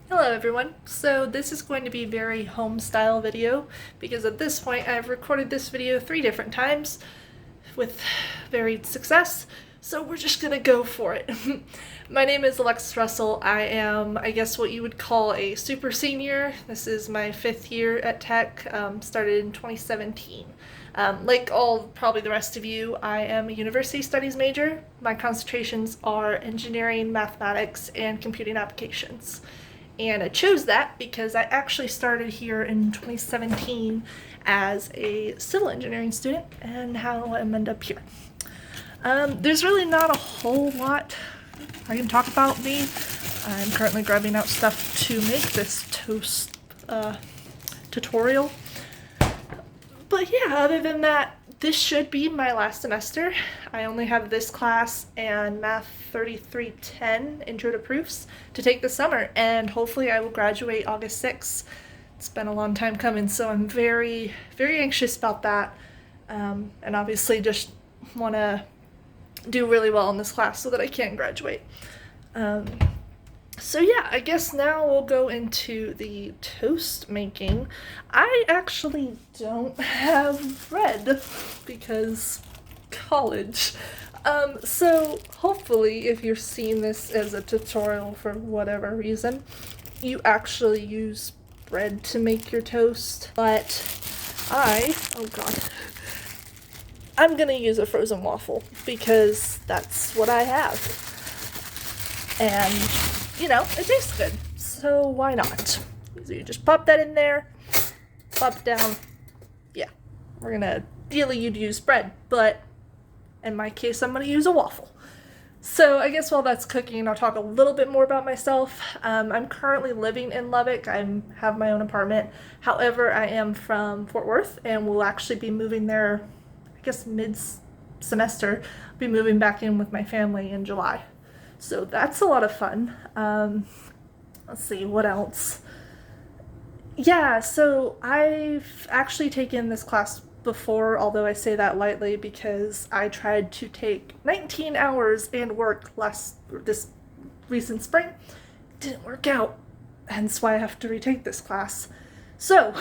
Hello everyone. So this is going to be a very home style video because at this point I've recorded this video 3 different times with varied success. So we're just gonna go for it. My name is Alexis Russell. I am, I guess, what you would call a super senior. This is my 5th year at Tech, started in 2017. Like probably the rest of you, I am a university studies major. My concentrations are engineering, mathematics, and computing applications. And I chose that because I actually started here in 2017 as a civil engineering student, and how I ended up here. There's really not a whole lot I can talk about me. I'm currently grabbing out stuff to make this toast tutorial. But yeah, other than that, this should be my last semester. I only have this class and Math 3310 Intro to Proofs to take this summer, and hopefully I will graduate August 6th. It's been a long time coming, so I'm very, very anxious about that, and obviously just want to do really well in this class so that I can graduate. So yeah, I guess now we'll go into the toast making. I actually don't have bread because college. So hopefully if you're seeing this as a tutorial for whatever reason, you actually use bread to make your toast. But oh god, I'm gonna use a frozen waffle because that's what I have. And you know, it tastes good, so why not? So you just pop that in there, pop it down. Yeah, we're gonna, ideally you'd use bread, but in my case I'm gonna use a waffle. So I guess while that's cooking, I'll talk a little bit more about myself. I'm currently living in Lubbock. I have my own apartment. However, I am from Fort Worth and will actually be moving there, I guess mid-semester. I'll be moving back in with my family in July. So that's a lot of fun. Let's see, what else? Yeah, so I've actually taken this class before, although I say that lightly because I tried to take 19 hours and work this recent spring. Didn't work out, hence why I have to retake this class. So,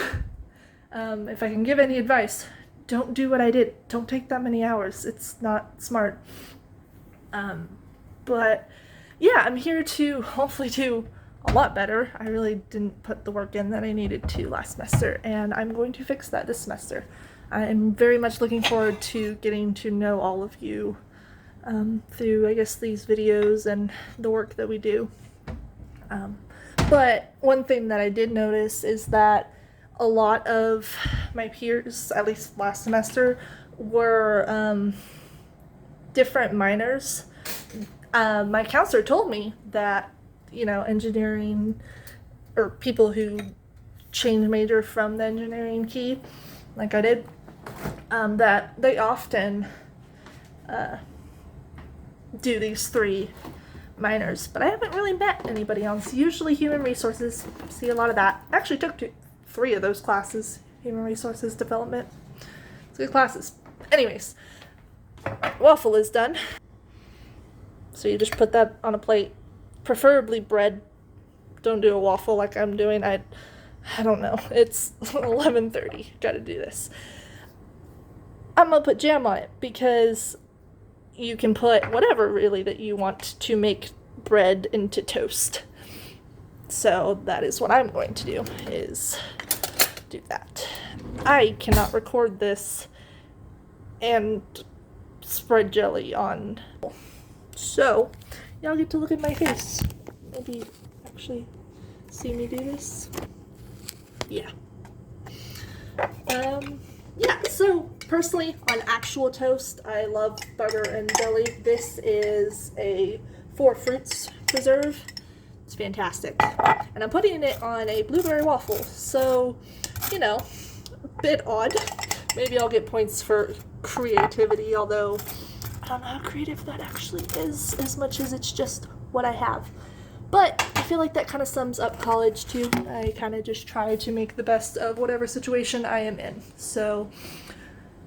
if I can give any advice, don't do what I did. Don't take that many hours. It's not smart. But yeah, I'm here to hopefully do a lot better. I really didn't put the work in that I needed to last semester, and I'm going to fix that this semester. I'm very much looking forward to getting to know all of you through, I guess, these videos and the work that we do. But one thing that I did notice is that a lot of my peers, at least last semester, were different minors. My counselor told me that, you know, engineering, or people who change major from the engineering key, like I did, that they often do these 3 minors, but I haven't really met anybody else. Usually human resources, see a lot of that. I actually took 3 of those classes, human resources development. It's good classes. Anyways, waffle is done. So you just put that on a plate, preferably bread. Don't do a waffle like I'm doing. I don't know. It's 11:30. Gotta do this. I'm gonna put jam on it because you can put whatever really that you want to make bread into toast. So that is what I'm going to do, is do that. I cannot record this and spread jelly on. So, y'all get to look at my face. Maybe actually see me do this. Yeah. Yeah, so personally, on actual toast, I love butter and jelly. This is a 4 fruits preserve. It's fantastic. And I'm putting it on a blueberry waffle. So, you know, a bit odd. Maybe I'll get points for creativity, although I don't know how creative that actually is, as much as it's just what I have. But I feel like that kind of sums up college too. I kind of just try to make the best of whatever situation I am in. So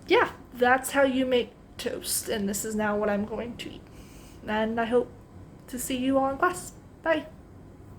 yeah, that's how you make toast, and this is now what I'm going to eat. And I hope to see you all in class. Bye.